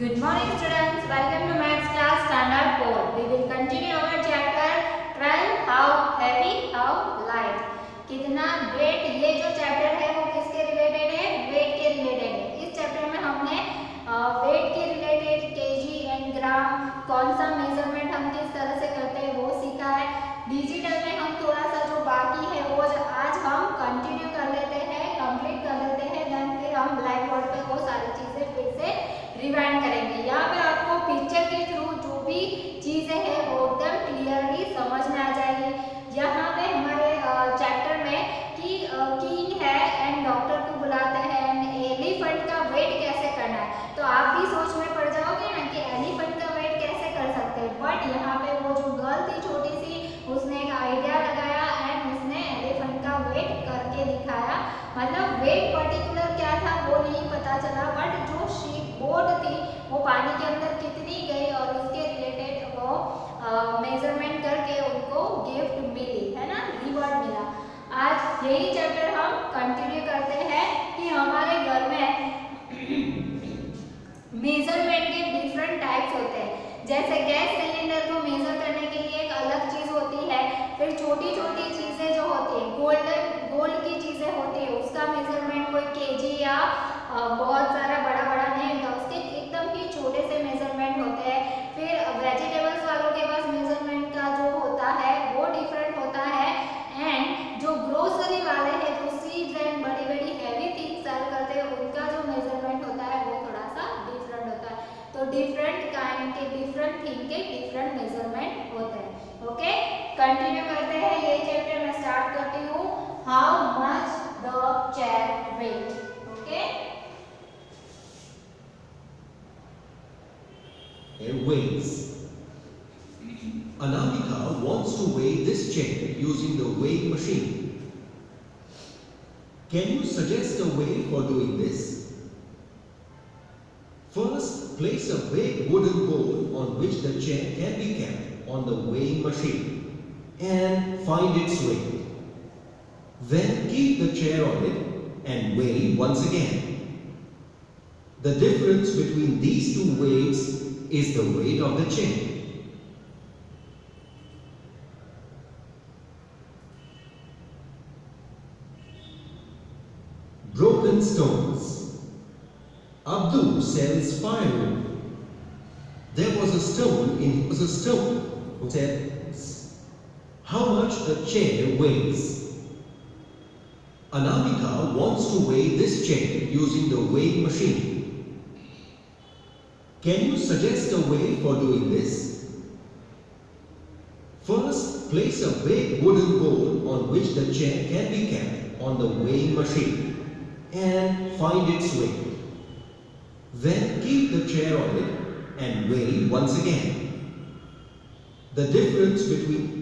Good morning students, welcome to Maths class standard 4. We will continue our chapter 12 how heavy, how light. कितना weight, ये जो chapter है वो किसके related है? Weight के related है. इस chapter में हमने weight के related kg and gram कौन सा measurement हम किस तरह से करते हैं वो सीखा है. डिजिटल में हम थोड़ा सा जो बाकी है वो आज हम कंटिन्यू कर लेते हैं, कंप्लीट कर लेते हैं, देन फिर हम ब्लैक बोर्ड पे वो सारी चीजें फिर से रिवाइंड करेंगे. यहाँ पे आपको पिक्चर के थ्रू जो भी चीजें हैं वो एकदम क्लियरली समझ में आ जाएगी. यहाँ पे हमारे चैप्टर में कि किंग है एंड डॉक्टर को बुलाते हैं एंड एलिफेंट का वेट कैसे करना है. तो आप भी सोच में पड़ जाओगे ना कि एलिफेंट का वेट कैसे कर सकते हैं. बट यहाँ पे वो जो गर्ल थी छोटी सी, उसने एक आइडिया लगाया एंड उसने एलिफेंट का वेट करके दिखाया. मतलब वेट पर्टिकुलर क्या था वो नहीं पता चला, बट जो शीप बोट थी वो पानी के अंदर कितनी गई और उसके रिलेटेड वो मेजरमेंट करके उनको गिफ्ट मिली है ना, रिवॉर्ड मिला. आज यही चैप्टर हम कंटिन्यू करते हैं कि हमारे घर में मेजरमेंट के डिफरेंट टाइप्स होते हैं. जैसे गैस सिलेंडर को मेजर करने के लिए एक अलग चीज होती है. फिर छोटी छोटी चीजें जो होती है, गोल्ड की चीजें होती है, उसका मेजरमेंट कोई केजी या बहुत सारा बड़ा बड़ा नहीं होता, उसके एकदम ही छोटे से मेजरमेंट होते हैं. फिर वेजिटेबल्स वालों के पास मेजरमेंट का जो होता है वो डिफरेंट होता है. एंड जो ग्रोसरी वाले हैं, जो सीड्स एंड बड़ी बड़ी हैवी थिंग्स सेल करते हैं, उनका जो मेजरमेंट होता है वो थोड़ा सा डिफरेंट होता है. तो डिफरेंट काइंड के डिफरेंट थिंग के डिफरेंट मेजरमेंट होते हैं. ओके, कंटिन्यू करते हैं. ये चैप्टर मैं स्टार्ट करती हूँ. How much the chair weight. Okay, weighs. Anamika wants to weigh this chair using the weighing machine. Can you suggest a way for doing this? First, place a big wooden bowl on which the chair can be kept on the weighing machine and find its weight. Then keep the chair on it and weigh once again. The difference between these two weights is the weight of the chair. Broken stones. Abdul sells firewood. There was a stone who says, how much the chair weighs. Anamika wants to weigh this chair using the weighing machine. Can you suggest a way for doing this? First, place a big wooden bowl on which the chair can be kept on the weighing machine and find its weight. Then keep the chair on it and weigh once again. The difference between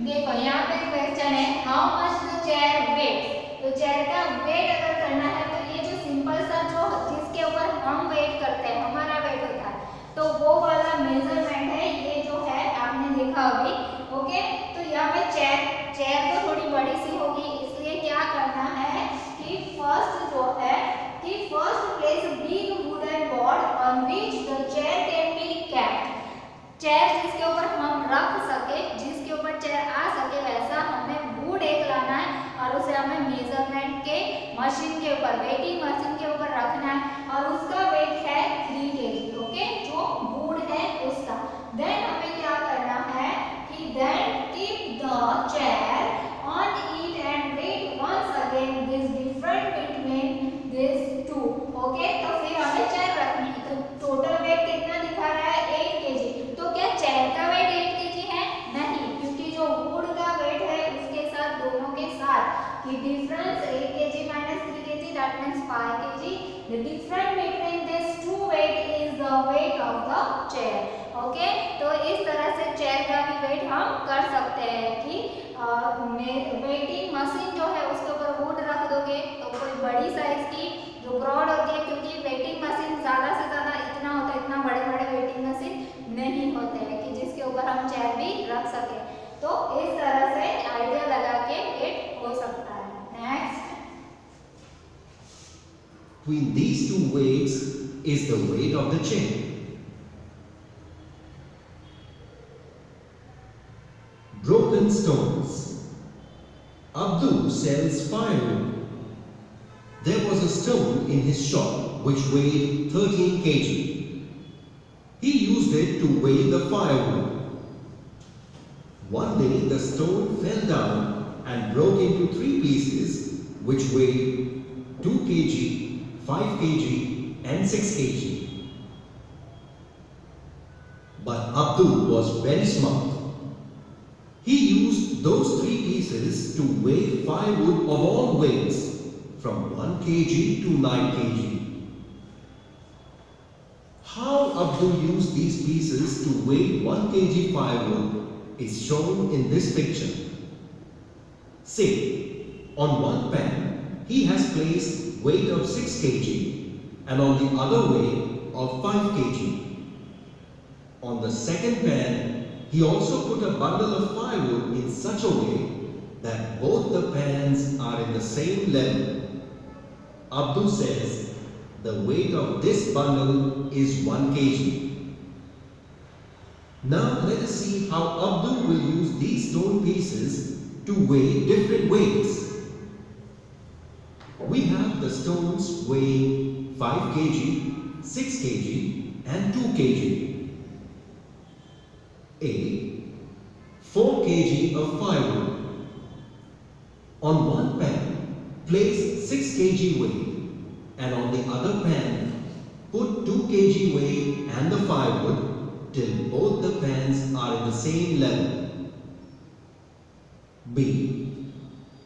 देखो यहाँ पे question है how much the chair weight. तो chair का weight अगर करना है तो ये जो सिंपल सा जो जिसके ऊपर हम वेट करते हैं, हमारा वेट होता है, तो वो वाला मेजरमेंट है. ये जो है आपने देखा अभी. ओके, तो यहाँ पे चेयर तो थोड़ी बड़ी सी होगी, इसलिए क्या करना है कि फर्स्ट जो है कि first place big wooden board on which the chair can be kept. Chair जिसके ऊपर हम रख सके, जिसके ऊपर चेयर आ सके, वैसा हमें वुड एक लाना है और उसे हमें मेजरमेंट के मशीन के ऊपर, वेटिंग मशीन के ऊपर रखना है और उसका वेट है 3 kg. ओके, जो वुड है उसका. देन हमें क्या करना है कि then keep the chair on it and weight once again this different between this two. Okay, तो फिर हमें चेयर रखनी है. तो टोटल वेट कितना दिखा रहा है 8 kg. तो क्या चेयर का वेट 8 kg है? नहीं, क्योंकि जो वुड का वेट है उसके साथ दोनों के साथ की difference 8 kg minus 3 kg, that means 5 kg. The difference between these two weight is the weight of the chair. Okay, तो इस तरह से चेयर का भी वेट हम कर सकते हैं कि वेटिंग मशीन जो है उसके ऊपर वुड रख दोगे तो कोई बड़ी साइज की जो ब्रॉड होती है, क्योंकि वेटिंग मशीन ज्यादा से ज्यादा इतना होता है, इतना बड़े बड़े वेटिंग मशीन नहीं होते हैं कि जिसके ऊपर हम चेयर भी रख सके. तो इस तरह से आइडिया लगा के वेट हो सकता है. Next, between these two weights is the weight of the chair? Broken stones. Abdul sells firewood. There was a stone in his shop which weighed 13 kg. He used it to weigh the firewood. One day the stone fell down and broke into 3 pieces which weighed 2 kg, 5 kg and 6 kg. But Abdul was very smart. He used those 3 pieces to weigh firewood of all weights from 1 kg to 9 kg. How Abdul used these pieces to weigh 1 kg firewood is shown in this picture. Say, on one pan, he has placed weight of 6 kg and on the other weight of 5 kg. On the second pan, he also put a bundle of firewood in such a way that both the pans are in the same level. Abdul says the weight of this bundle is 1 kg. Now let us see how Abdul will use these stone pieces to weigh different weights. We have the stones weighing 5 kg, 6 kg and 2 kg. A. 4 kg of firewood. On one pan, place 6 kg weight and on the other pan, put 2 kg weight and the firewood till both the pans are in the same level. B.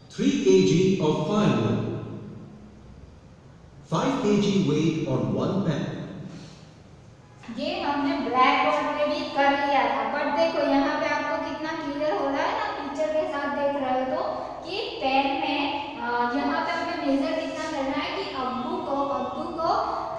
3 kg of firewood. 5 kg weight on one pan. ये हमने black board पे भी कर लिया था, but देखो यहाँ पे आपको कितना क्लियर हो रहा है ना, पिक्चर के साथ देख रहे हो तो कि पेन में यहाँ पे हमें मेजर कितना करना है कि अब्बू को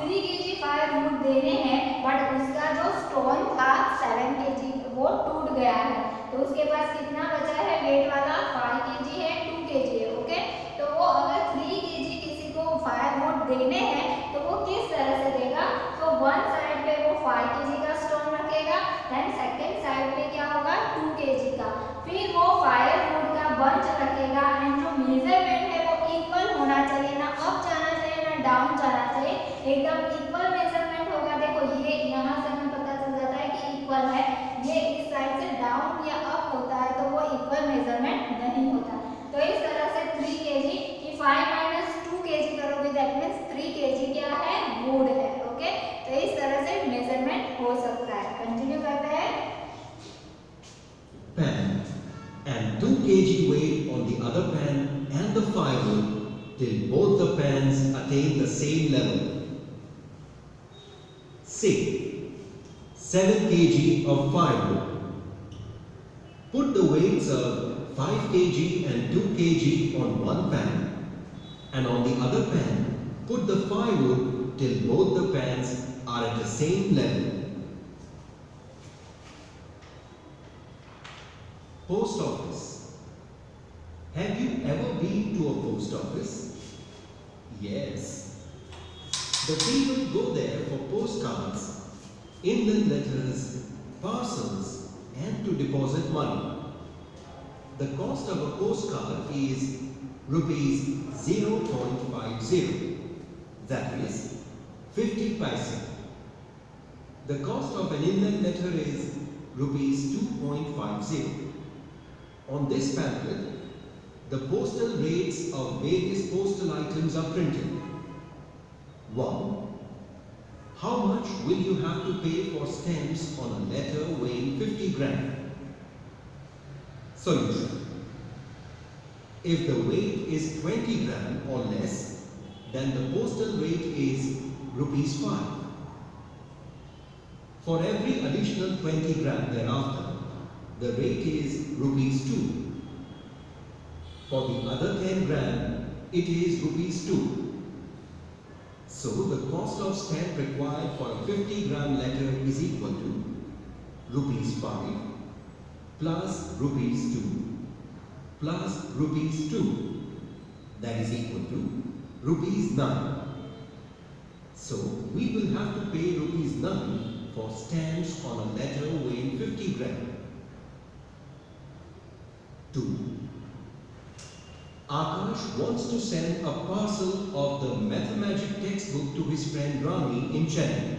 3 kg फायरवुड देने हैं, बट उसका जो स्टोन था 7 kg वो टूट गया है, तो उसके पास कितना बचा है वेट वाला 5 kg है, 2 kg है। ओके, तो वो अगर 3 kg किसी को फायरवुड देने हैं तो वो किस तरह से देगा, तो वन साइड पे वो 5 kg का स्टोन रखेगा, देन सेकंड साइड पे क्या होगा 2 kg का, फिर वो फायरवुड का बंच रखेगा एंड जो मेजरमेंट है वो इक्वल होना चाहिए, ना अप जाना चाहिए ना डाउन जाना चाहिए, एकदम इक्वल मेजरमेंट होगा। देखो ये यहाँ से हमें पता चल जाता है कि इक्वल है, ये इस साइड से डाउन या अप होता है तो वो इक्वल मेजरमेंट नहीं होता। तो इस तरह से 3 kg की 5 - 2 kg करोगे, दैट मींस 3 kg क्या है वुड है। ओके, तो इस तरह से मेजरमेंट हो सकता है। कंटिन्यू करते हैं। Pan and 2 kg weight on the other pan and the firewood till both the pans attain the same level. Say 7 kg of firewood. Put the weights of 5 kg and 2 kg on one pan and on the other pan put the firewood till both the pans are at the same level. Post office. Have you ever been to a post office? Yes. The people go there for postcards, inland letters, parcels and to deposit money. The cost of a postcard is rupees 0.50, that is 50 paise. The cost of an inland letter is rupees 2.50. On this pamphlet, the postal rates of various postal items are printed. 1. How much will you have to pay for stamps on a letter weighing 50 gram? Solution. If the weight is 20 gram or less, then the postal rate is rupees 5. For every additional 20 gram thereafter, the rate is rupees 2. For the other 10 gram, it is rupees 2. So the cost of stamp required for a 50 gram letter is equal to rupees 5 plus rupees 2 plus rupees 2, that is equal to rupees 9. So we will have to pay rupees 9 for stamps on a letter weighing 50 gram. 2. Akash wants to send a parcel of the Mathemagic textbook to his friend Rani in Chennai.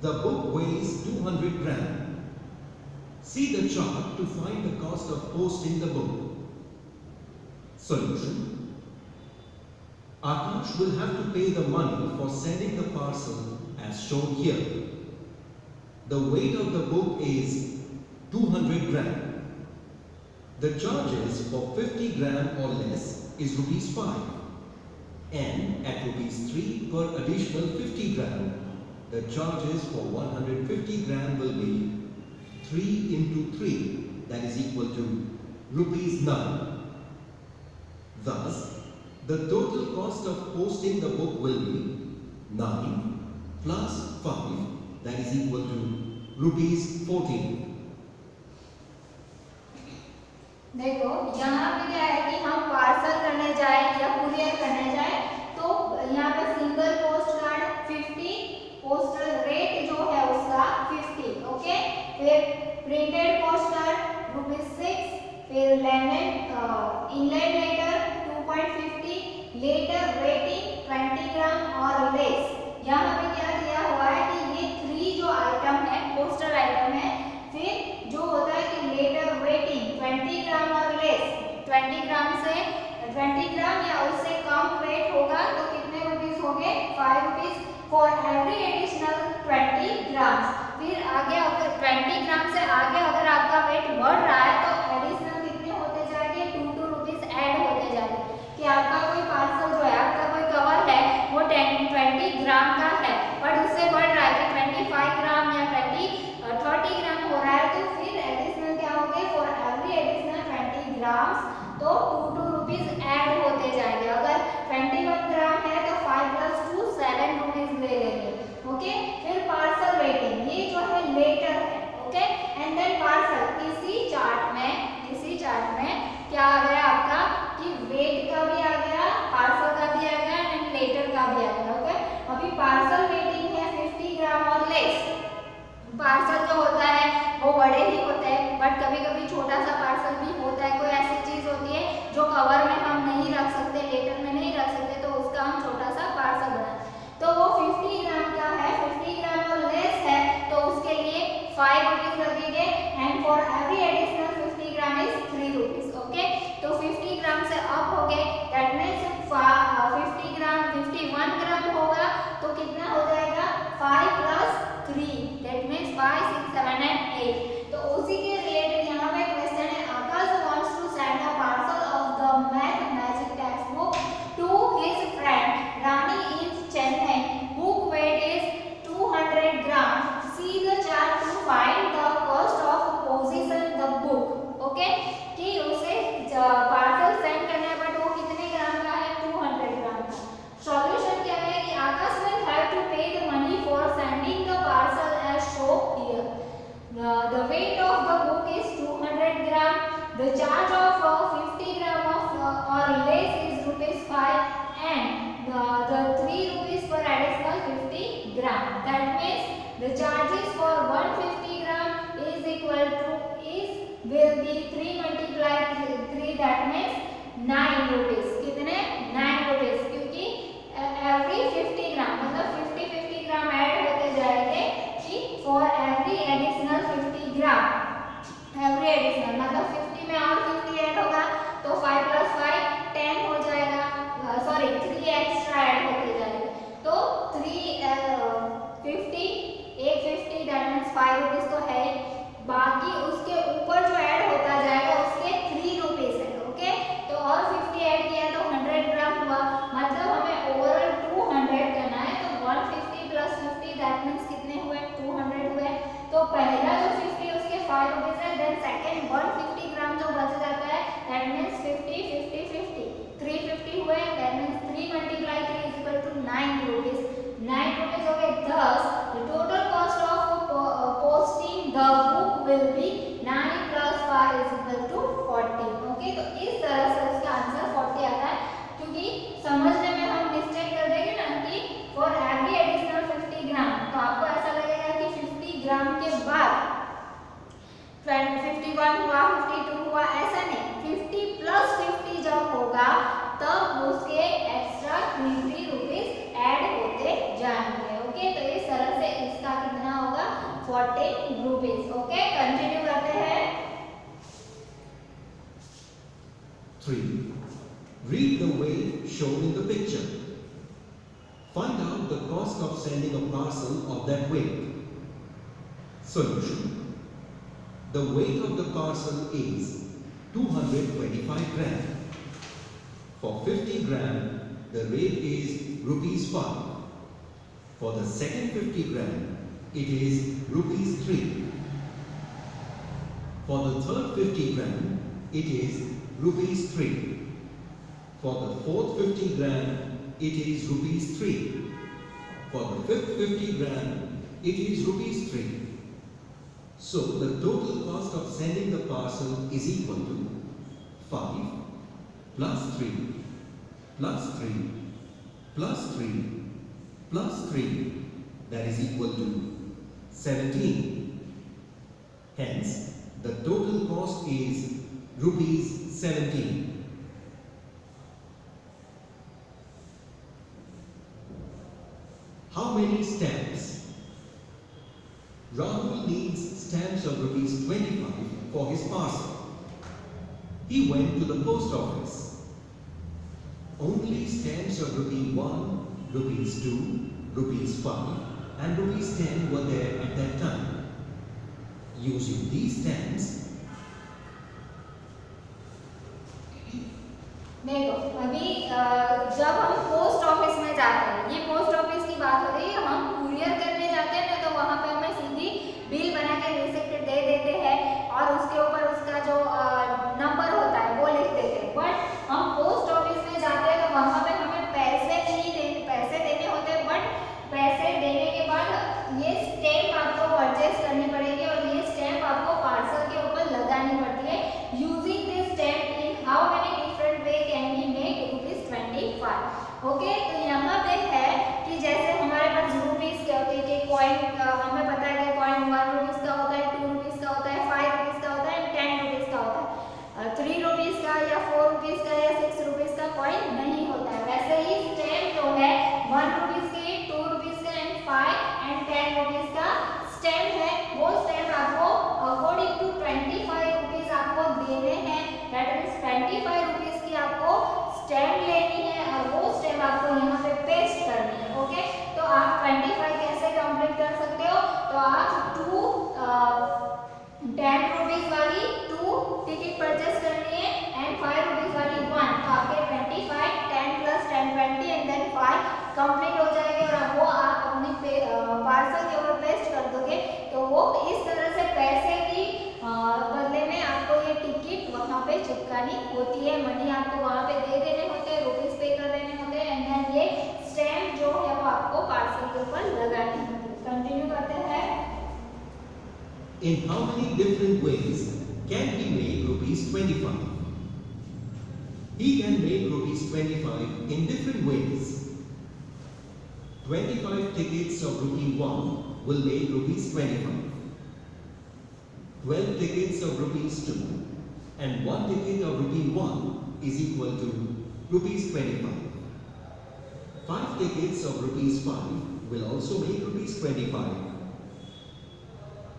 The book weighs 200 gram. See the chart to find the cost of posting the book. Solution. Akash will have to pay the money for sending the parcel as shown here. The weight of the book is 200 gram. The charges for 50 gram or less is rupees 5. And at rupees 3 per additional 50 gram, the charges for 150 gram will be 3 into 3, that is equal to rupees 9. Thus, the total cost of posting the book will be 9 plus 5, that is equal to rupees 14. देखो यहाँ पे क्या है कि हम parcel करने जाए या कुरियर करने जाए तो यहाँ पे single post card 50, postal rate जो है उसका 50, ओके। फिर प्रिंटेड पोस्ट कार्ड ₹6, फिर इनलैंड लेटर 2.50, लेटर रेटिंग 20 ग्राम और लेस। यहाँ पे क्या दिया हुआ है कि ये 3 जो आइटम है पोस्टल आइटम है। फिर जो होता है कि लेटर वेटिंग 20 ग्राम और लेस, 20 ग्राम से 20 ग्राम या उससे कम वेट होगा तो कितने रुपीस होंगे 5 रुपीस फॉर एवरी एडिशनल 20 ग्राम। फिर आगे अगर 20 ग्राम से आगे अगर आपका वेट बढ़ रहा है तो एडिशनल कितने होते जाएंगे 2 रुपीस ऐड होते जाएंगे। कि आपका कोई पार्सल जो है आपका कोई कवर है वो 20 ग्राम का है बट उससे बढ़ रहा है कि 25 ग्राम या 30 ग्राम हो रहा है तो फिर एडिशनल क्या होंगे फॉर एवरी एडिशनल 20 ग्राम्स तो 2 रुपीस ऐड होते जाएंगे। अगर 21 ग्राम है तो 5 + 2 7 रुपीस ले लेंगे, ओके। फिर पार्सल वेटिंग ये जो है लेटर है, ओके। एंड देन पार्सल इसी चार्ट में क्या आ गया आपका कि वेट का भी आ गया, पार्सल का भी आ गया एंड लेटर का भी आ गया, ओके। अभी पार्सल वेटिंग है 50 ग्राम और लेस। पार्सल जो होता है वो बड़े ही होते हैं बट कभी कभी छोटा सा पार्सल भी होता है। कोई ऐसी चीज होती है जो कवर में हम नहीं रख सकते, लेटर में नहीं रख सकते तो उसका हम छोटा सा पार्सल बनाते तो वो 50 ग्राम का है। 50 ग्राम और लेस है तो उसके लिए 5 रुपीस लगेंगे and for every additional 50 gram is 3 rupees, okay. 3. Read the weight shown in the picture. Find out the cost of sending a parcel of that weight. Solution. The weight of the parcel is 225 gram. For 50 gram, the rate is rupees 5. For the second 50 gram, it is rupees 3. For the third 50 gram, it is rupees 3. For the fourth 50 gram, it is rupees 3. For the fifth 50 gram, it is rupees 3. So the total cost of sending the parcel is equal to 5 plus 3 plus 3 plus 3 plus 3, that is equal to 17. Hence, the total cost is rupees 17. How many stamps? Rahul needs stamps of rupees 25 for his parcel. He went to the post office. Only stamps of rupees 1, rupees 2, rupees 5 and rupees 10 were there at that time. Using these stamps, देखो अभी जब हम post office में जाते हैं, ये post office की बात हो रही है, हम कुरियर करने जाते हैं ना, तो वहाँ पे हमें सीधी बिल बना के रिसिप्ट दे देते हैं और उसके ऊपर उसका जो नंबर होता है वो लिख देते हैं। बट हम पोस्ट ऑफिस में जाते हैं तो वहाँ पे हमें पैसे देने होते हैं, बट पैसे देने के बाद ये स्टैम्प आपको परचेज करनी पड़ेगी और ये स्टैम्प आपको पार्सल के ऊपर लगानी पड़ती है। Using this stamp in how many different way can be made ₹25। Okay, तो यहाँ पे है कि जैसे हमारे पास रुपीस के होते हैं, कॉइन हमें पता है कि कॉइन 1 रुपीस का होता है, 2 रुपीस का होता है, 5 रुपीस का होता है, 10 रुपीस का होता है। 3 रुपीस का या 4 रुपीस का या 6 रुपीस का कॉइन नहीं होता है। वैसे ही स्टैम्प जो है 1 रुपीस के, 2 रुपीस का एंड 5 एंड 10 रुपीस का स्टैम्प है, वो स्टैम्प आपको अकॉर्डिंग टू 25 रुपीस आपको देने हैं। दैट मीन्स 25 रुपीस की आपको स्टैम्प लेनी है और वो स्टैम्प आपको यहाँ पे पेस्ट करनी है। ओके, तो आप 25 कैसे कंप्लीट कर सकते हो? तो आप 10 रुपीस वाली 2 टिकट परचेस करनी है एंड 5 रुपीस वाली 1, तो आपके 25 10 प्लस 10 20 एंड देन 5 कंप्लीट हो जाएंगे और वो आप अपने पार्सल के ऊपर पेस्ट कर दोगे। तो वो इस तरह से पैसे की बदले में आपको ये टिकट वहाँ पे चिपकानी होती है, मनी आपको वहाँ पे दे देने होते हैं, रुपीस पे कर देने होते हैं एंड देन ये स्टैम्प जो है वो आपको पार्सल के ऊपर लगानी होती है। कंटिन्यू करते हैं। in how many different ways can he make ₹25? He can make ₹25 in different ways. 25 tickets of ₹1 will make ₹25. 12 tickets of ₹2 and 1 ticket of ₹1 is equal to ₹25. 5 tickets of ₹5 will also make ₹25.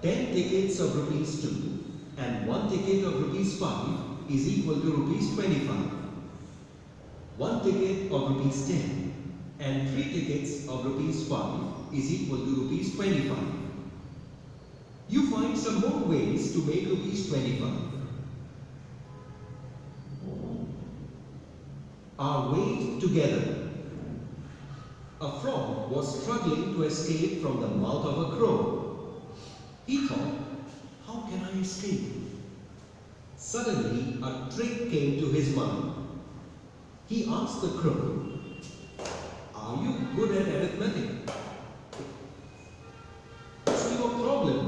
10 tickets of ₹2 and 1 ticket of ₹5 is equal to ₹25. 1 ticket of ₹10 and 3 tickets of ₹5 is equal to ₹25. You find some more ways to make ₹25. Are weighed together. A frog was struggling to escape from the mouth of a crow. He thought, how can I escape? Suddenly, a trick came to his mind. He asked the crow, are you good at arithmetic? What's your problem?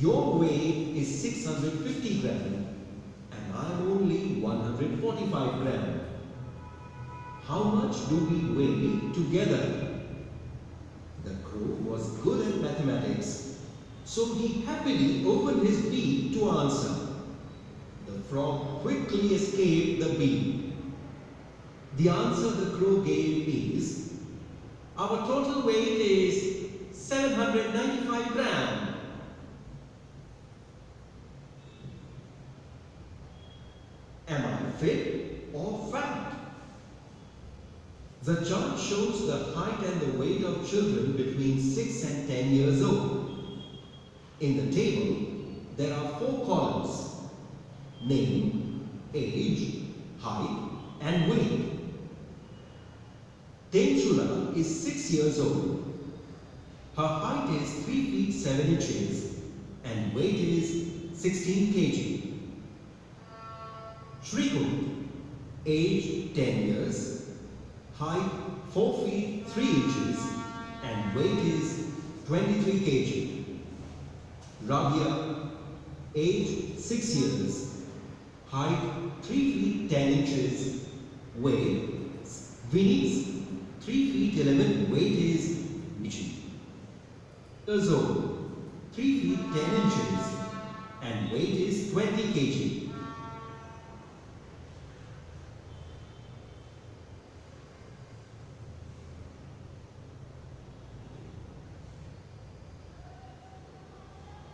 Your weight is 650 gram and I'm only 145 gram. How much do we weigh together? The crow was good at mathematics, so he happily opened his beak to answer. The frog quickly escaped the beak. The answer the crow gave is, our total weight is 795 gram. Am I The chart shows the height and the weight of children between 6 and 10 years old. In the table, there are 4 columns: name, age, height, and weight. Tenshula is 6 years old. Her height is 3 feet 7 inches and weight is 16 kg. Shrikul, age 10 years, height 4 feet 3 inches and weight is 23 kg. Rabia, age 6 years, height 3 feet 10 inches, weight Vinny's 3 feet 11, weight is Michi. Azul, 3 feet 10 inches and weight is 20 kg.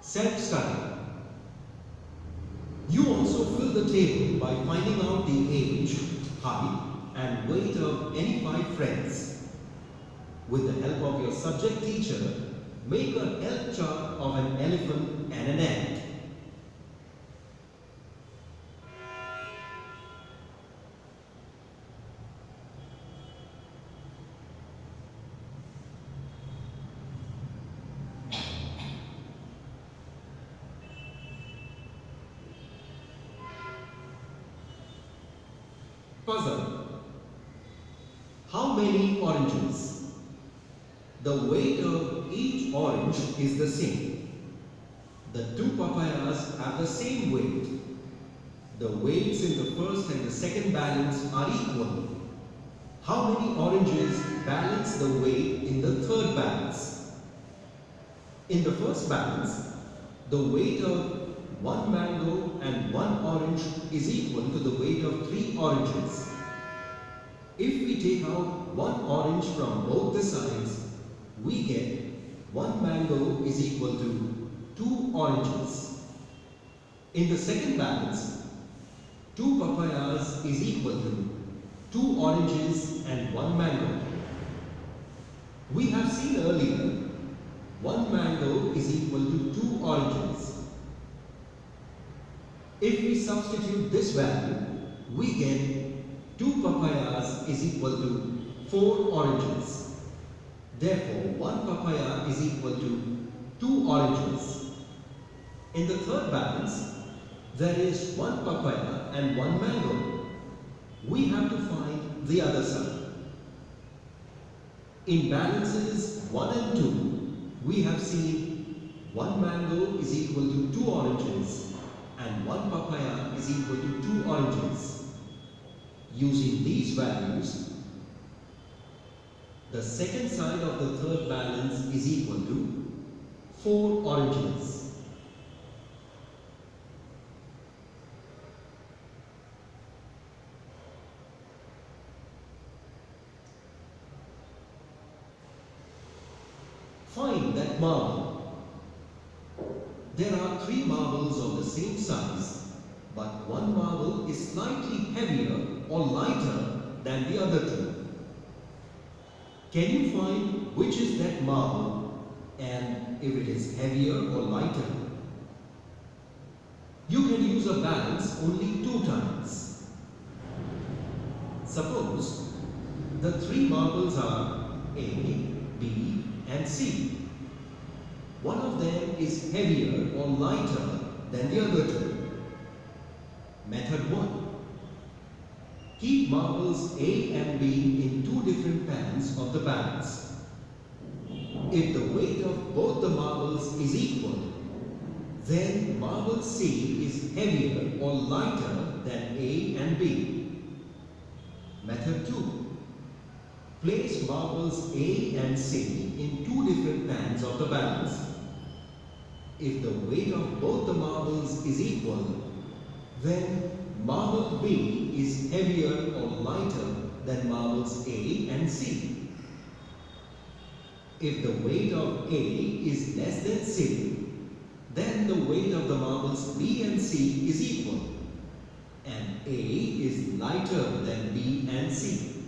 Self-study. You also fill the table by finding out the age, height and weight of any 5 friends. With the help of your subject teacher, make a health chart of an elephant and an ant. Puzzle. How many oranges? The weight of each orange is the same. The 2 papayas have the same weight. The weights in the first and the second balance are equal. How many oranges balance the weight in the third balance? In the first balance, the weight of 1 mango and 1 orange is equal to the weight of 3 oranges. If we take out 1 orange from both the sides, we get 1 mango is equal to 2 oranges. In the second balance, 2 papayas is equal to 2 oranges and 1 mango. We have seen earlier, 1 mango is equal to 2 oranges. If we substitute this value, we get 2 papayas is equal to 4 oranges. Therefore, 1 papaya is equal to 2 oranges. In the third balance, there is 1 papaya and 1 mango. We have to find the other side. In balances 1 and 2, we have seen 1 mango is equal to 2 oranges and 1 papaya is equal to 2 oranges. Using these values, the second side of the third balance is equal to 4 oranges. Find that marble. There are 3 marbles of the same size, but one marble is slightly heavier or lighter than the other 2. Can you find which is that marble and if it is heavier or lighter? You can use a balance only 2 times. Suppose the 3 marbles are A, B and C. One of them is heavier or lighter than the other 2. Method 1. Keep marbles A and B in 2 different pans of the balance. If the weight of both the marbles is equal, then marble C is heavier or lighter than A and B. Method 2. Place marbles A and C in 2 different pans of the balance. If the weight of both the marbles is equal, then marble B is heavier or lighter than marbles A and C. If the weight of A is less than C, then the weight of the marbles B and C is equal, and A is lighter than B and C.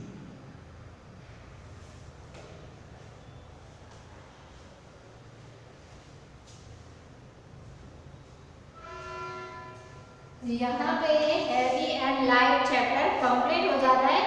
यहाँ पे ये heavy and light chapter complete हो जाता है।